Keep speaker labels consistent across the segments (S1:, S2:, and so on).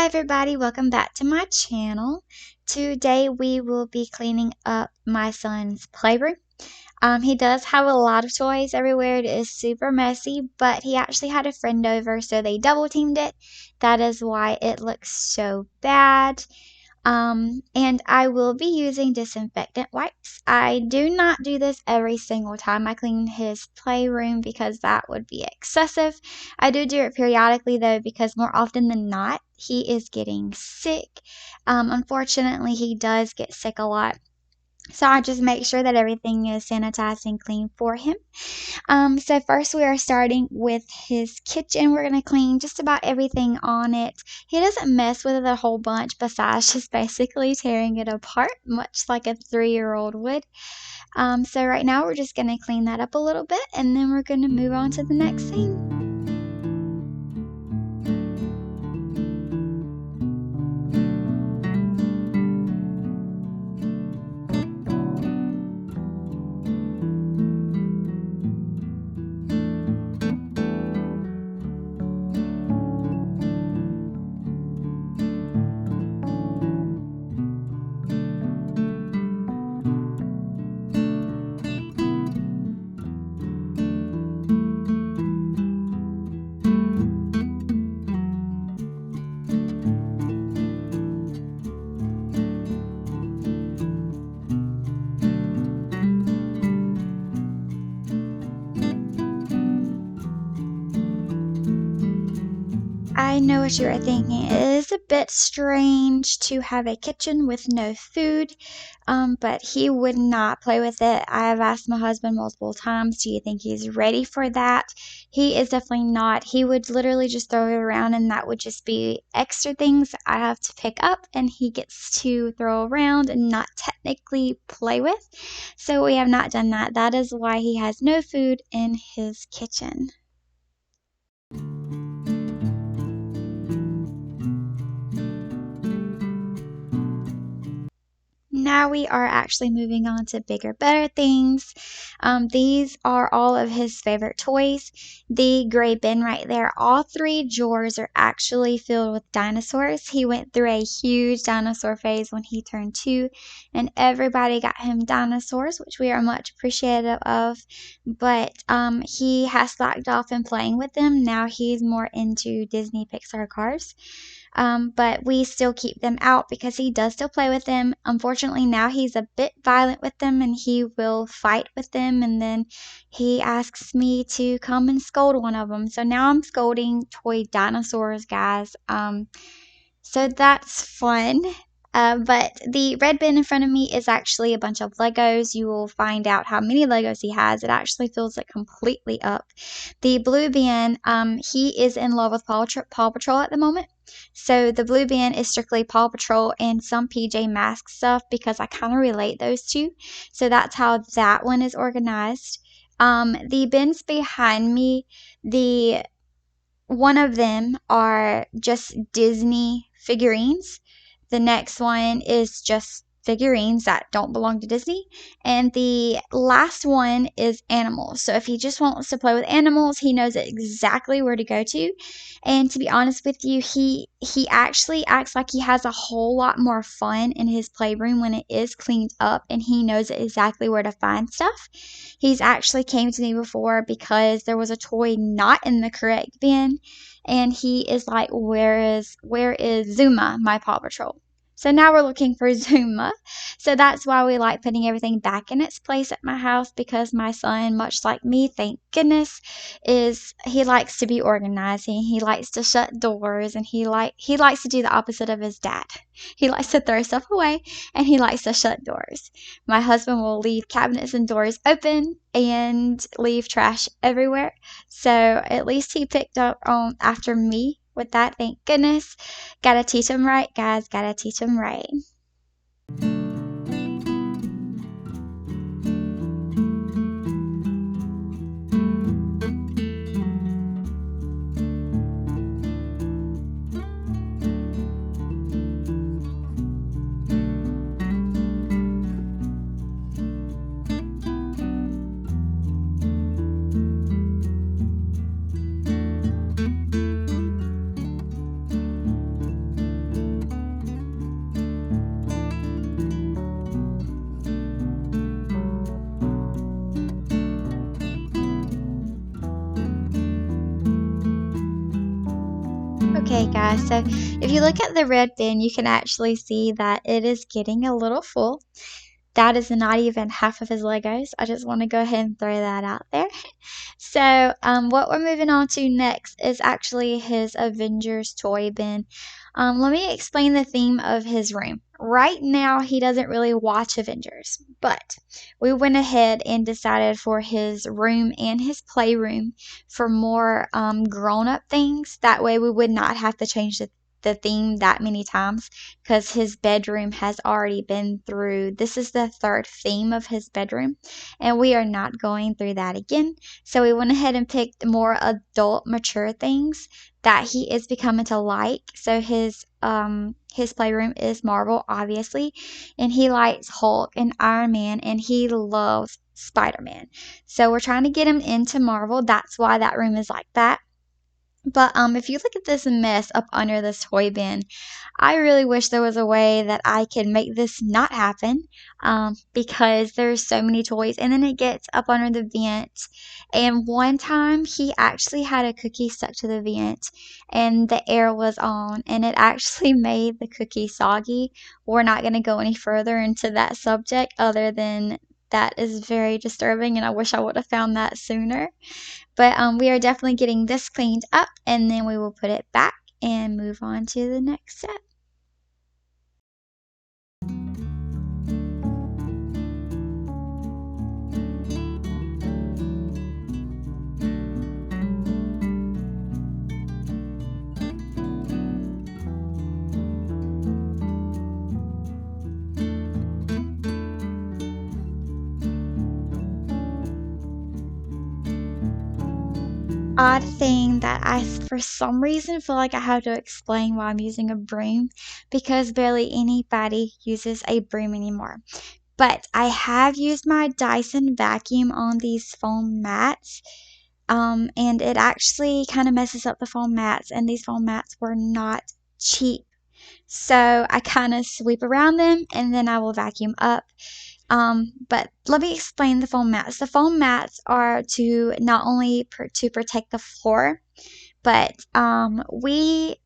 S1: Everybody, welcome back to my channel. Today we will be cleaning up my son's playroom. He does have a lot of toys everywhere. It is super messy, but he actually had a friend over, so they double teamed it. That is why it looks so bad. And I will be using disinfectant wipes. I do not do this every single time I clean his playroom because that would be excessive. I do it periodically though, because more often than not, he is getting sick. Unfortunately, he does get sick a lot. So I just make sure that everything is sanitized and clean for him. So first we are starting with his kitchen. We're going to clean just about everything on it. He doesn't mess with it a whole bunch besides just basically tearing it apart, much like a 3-year-old would. So right now we're just going to clean that up a little bit, and then we're going to move on to the next thing. I know what you are thinking. It is a bit strange to have a kitchen with no food, but he would not play with it. I have asked my husband multiple times, do you think he's ready for that? He is definitely not. He would literally just throw it around, and that would just be extra things I have to pick up, and he gets to throw around and not technically play with. So we have not done that. That is why he has no food in his kitchen. Now we are actually moving on to bigger, better things. These are all of his favorite toys. The gray bin right there, all 3 drawers are actually filled with dinosaurs. He went through a huge dinosaur phase when he turned 2, and everybody got him dinosaurs, which we are much appreciative of. But he has slacked off in playing with them. Now he's more into Disney Pixar cars. But we still keep them out because he does still play with them. Unfortunately, now he's a bit violent with them, and he will fight with them, and then he asks me to come and scold one of them. So now I'm scolding toy dinosaurs, guys. So that's fun. But the red bin in front of me is actually a bunch of Legos. You will find out how many Legos he has. It actually fills it completely up. The blue bin, he is in love with Paw Patrol at the moment. So the blue bin is strictly Paw Patrol and some PJ Masks stuff, because I kind of relate those two. So that's how that one is organized. The bins behind me, one of them are just Disney figurines. The next one is just figurines that don't belong to Disney. And the last one is animals. So if he just wants to play with animals, he knows exactly where to go to. And to be honest with you, he actually acts like he has a whole lot more fun in his playroom when it is cleaned up, and he knows exactly where to find stuff. He's actually came to me before because there was a toy not in the correct bin, and he is like, where is Zuma, my Paw Patrol? So now we're looking for Zuma. So that's why we like putting everything back in its place at my house, because my son, much like me, thank goodness, he likes to be organized, and he likes to shut doors, and he likes to do the opposite of his dad. He likes to throw stuff away, and he likes to shut doors. My husband will leave cabinets and doors open and leave trash everywhere. So at least he picked up on after me with that, thank goodness. Gotta teach him right, guys. Gotta teach him right. guys. So if you look at the red bin, you can actually see that it is getting a little full. That is not even half of his Legos. I just want to go ahead and throw that out there. So, what we're moving on to next is actually his Avengers toy bin. Let me explain the theme of his room. Right now, he doesn't really watch Avengers, but we went ahead and decided for his room and his playroom for more grown up things. That way, we would not have to change the theme that many times because his bedroom has already been through. This is the third theme of his bedroom, and we are not going through that again. So we went ahead and picked more adult, mature things that he is becoming to like. So his playroom is Marvel, obviously, and he likes Hulk and Iron Man, and he loves Spider-Man. So we're trying to get him into Marvel. That's why that room is like that. But if you look at this mess up under this toy bin, I really wish there was a way that I could make this not happen, because there's so many toys, and then it gets up under the vent. And one time he actually had a cookie stuck to the vent, and the air was on, and it actually made the cookie soggy. We're not going to go any further into that subject other than that is very disturbing, and I wish I would have found that sooner. But we are definitely getting this cleaned up, and then we will put it back and move on to the next step. Odd thing that I, for some reason, feel like I have to explain why I'm using a broom, because barely anybody uses a broom anymore. But I have used my Dyson vacuum on these foam mats, and it actually kind of messes up the foam mats, and these foam mats were not cheap. So I kind of sweep around them and then I will vacuum up. But let me explain the foam mats. The foam mats are to not only to protect the floor, but we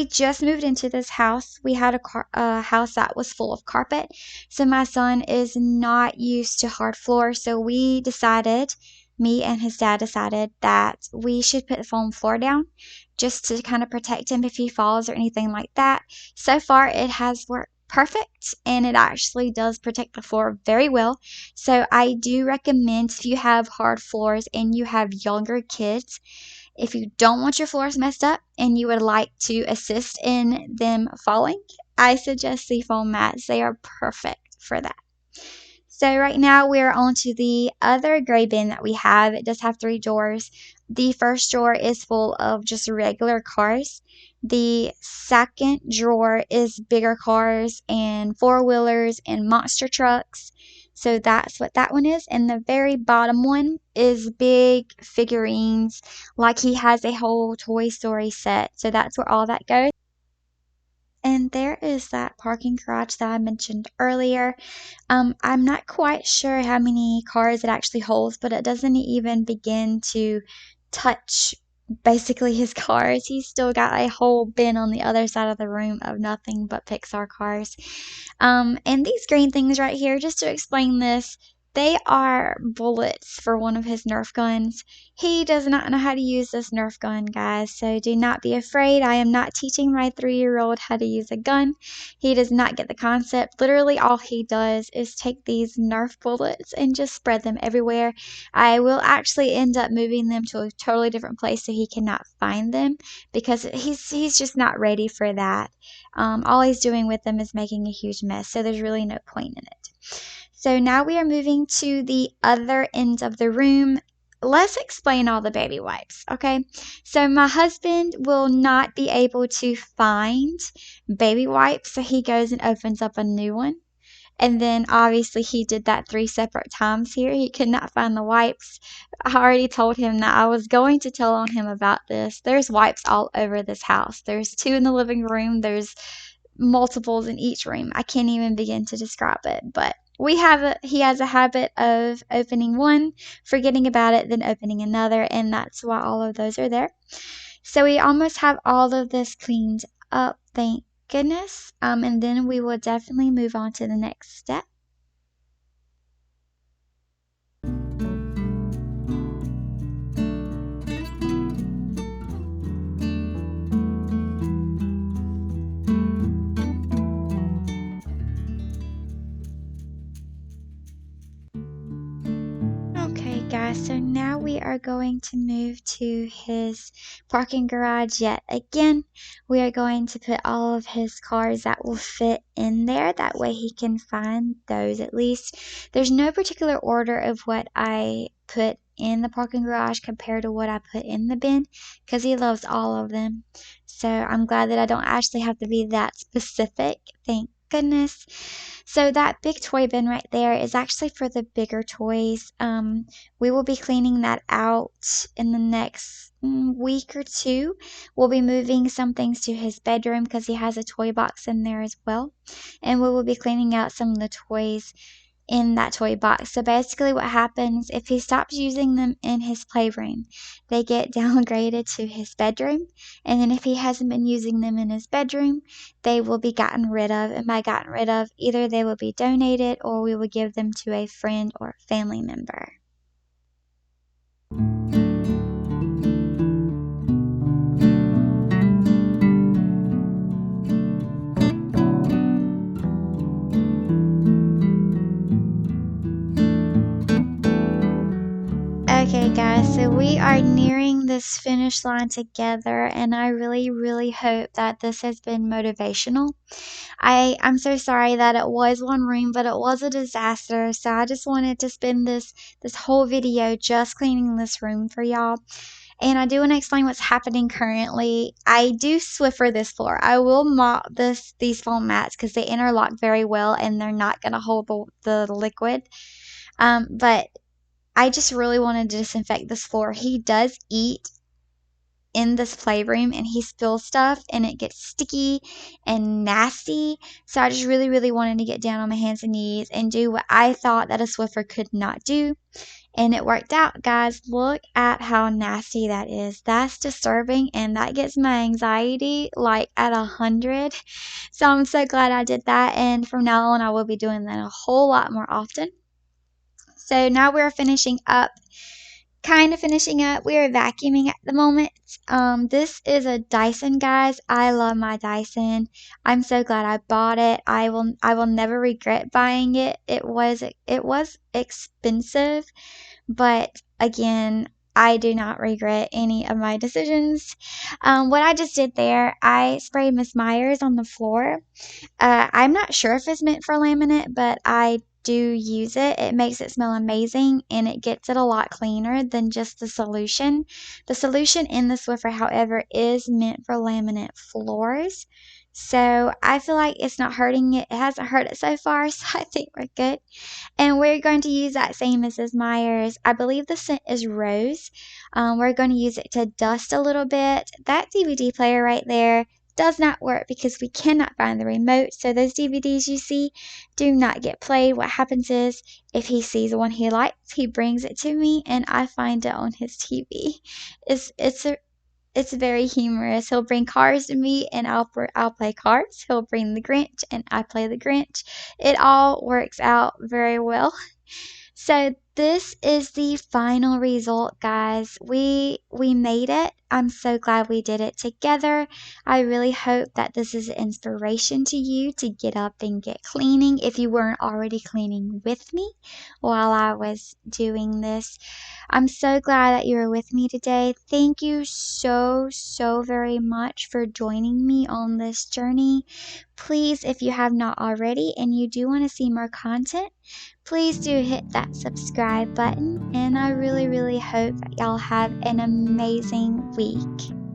S1: just moved into this house. We had a house that was full of carpet. So my son is not used to hard floor. So me and his dad decided that we should put the foam floor down just to kind of protect him if he falls or anything like that. So far, it has worked perfect, and it actually does protect the floor very well. So I do recommend, if you have hard floors and you have younger kids, if you don't want your floors messed up and you would like to assist in them falling, I suggest the foam mats. They are perfect for that. So right now we're on to the other gray bin that we have. It does have 3 drawers. The first drawer is full of just regular cars. The second drawer is bigger cars and four-wheelers and monster trucks. So that's what that one is. And the very bottom one is big figurines, like he has a whole Toy Story set. So that's where all that goes. And there is that parking garage that I mentioned earlier. I'm not quite sure how many cars it actually holds, but it doesn't even begin to touch basically his cars. He's still got a whole bin on the other side of the room of nothing but Pixar cars. And these green things right here, just to explain this, they are bullets for one of his Nerf guns. He does not know how to use this Nerf gun, guys, so do not be afraid. I am not teaching my 3-year-old how to use a gun. He does not get the concept. Literally, all he does is take these Nerf bullets and just spread them everywhere. I will actually end up moving them to a totally different place so he cannot find them, because he's just not ready for that. All he's doing with them is making a huge mess, so there's really no point in it. So now we are moving to the other end of the room. Let's explain all the baby wipes, okay? So my husband will not be able to find baby wipes, so he goes and opens up a new one. And then obviously he did that 3 separate times here. He could not find the wipes. I already told him that I was going to tell on him about this. There's wipes all over this house. There's 2 in the living room. There's multiples in each room. I can't even begin to describe it, but he has a habit of opening one, forgetting about it, then opening another, and that's why all of those are there. So we almost have all of this cleaned up, thank goodness. And then we will definitely move on to the next step. Okay guys, so now we are going to move to his parking garage yet again. We are going to put all of his cars that will fit in there. That way he can find those at least. There's no particular order of what I put in the parking garage compared to what I put in the bin because he loves all of them. So I'm glad that I don't actually have to be that specific. Thank goodness. So that big toy bin right there is actually for the bigger toys. We will be cleaning that out in the next week or two. We'll be moving some things to his bedroom because he has a toy box in there as well. And we will be cleaning out some of the toys in that toy box. So basically what happens if he stops using them in his playroom, they get downgraded to his bedroom. And then if he hasn't been using them in his bedroom, they will be gotten rid of. And by gotten rid of, either they will be donated or we will give them to a friend or family member. Okay guys, so we are nearing this finish line together and I really hope that this has been motivational. I'm so sorry that it was one room, but it was a disaster. So I just wanted to spend this whole video just cleaning this room for y'all. And I do want to explain what's happening currently. I do Swiffer this floor. I will mop these foam mats because they interlock very well and they're not going to hold the liquid. But I just really wanted to disinfect this floor. He does eat in this playroom and he spills stuff and it gets sticky and nasty. So I just really wanted to get down on my hands and knees and do what I thought that a Swiffer could not do. And it worked out, guys. Look at how nasty that is. That's disturbing and that gets my anxiety like at 100. So I'm so glad I did that. And from now on, I will be doing that a whole lot more often. So now we're finishing up. We are vacuuming at the moment. This is a Dyson, guys. I love my Dyson. I'm so glad I bought it. I will never regret buying it. It was expensive, but again, I do not regret any of my decisions. What I just did there, I sprayed Miss Myers on the floor. I'm not sure if it's meant for laminate, but I do use it. It makes it smell amazing and it gets it a lot cleaner than just the solution. The solution in the Swiffer, however, is meant for laminate floors. So I feel like it's not hurting it. It hasn't hurt it so far, so I think we're good. And we're going to use that same Mrs. Myers. I believe the scent is rose. We're going to use it to dust a little bit. That DVD player right there does not work because we cannot find the remote. So those DVDs you see do not get played. What happens is if he sees one he likes, he brings it to me and I find it on his TV. It's very humorous. He'll bring Cars to me and I'll play Cars. He'll bring the Grinch and I play the Grinch. It all works out very well. So this is the final result, guys. We made it. I'm so glad we did it together. I really hope that this is an inspiration to you to get up and get cleaning if you weren't already cleaning with me while I was doing this. I'm so glad that you were with me today. Thank you so very much for joining me on this journey. Please, if you have not already and you do want to see more content, please do hit that subscribe button, and I really hope that y'all have an amazing week.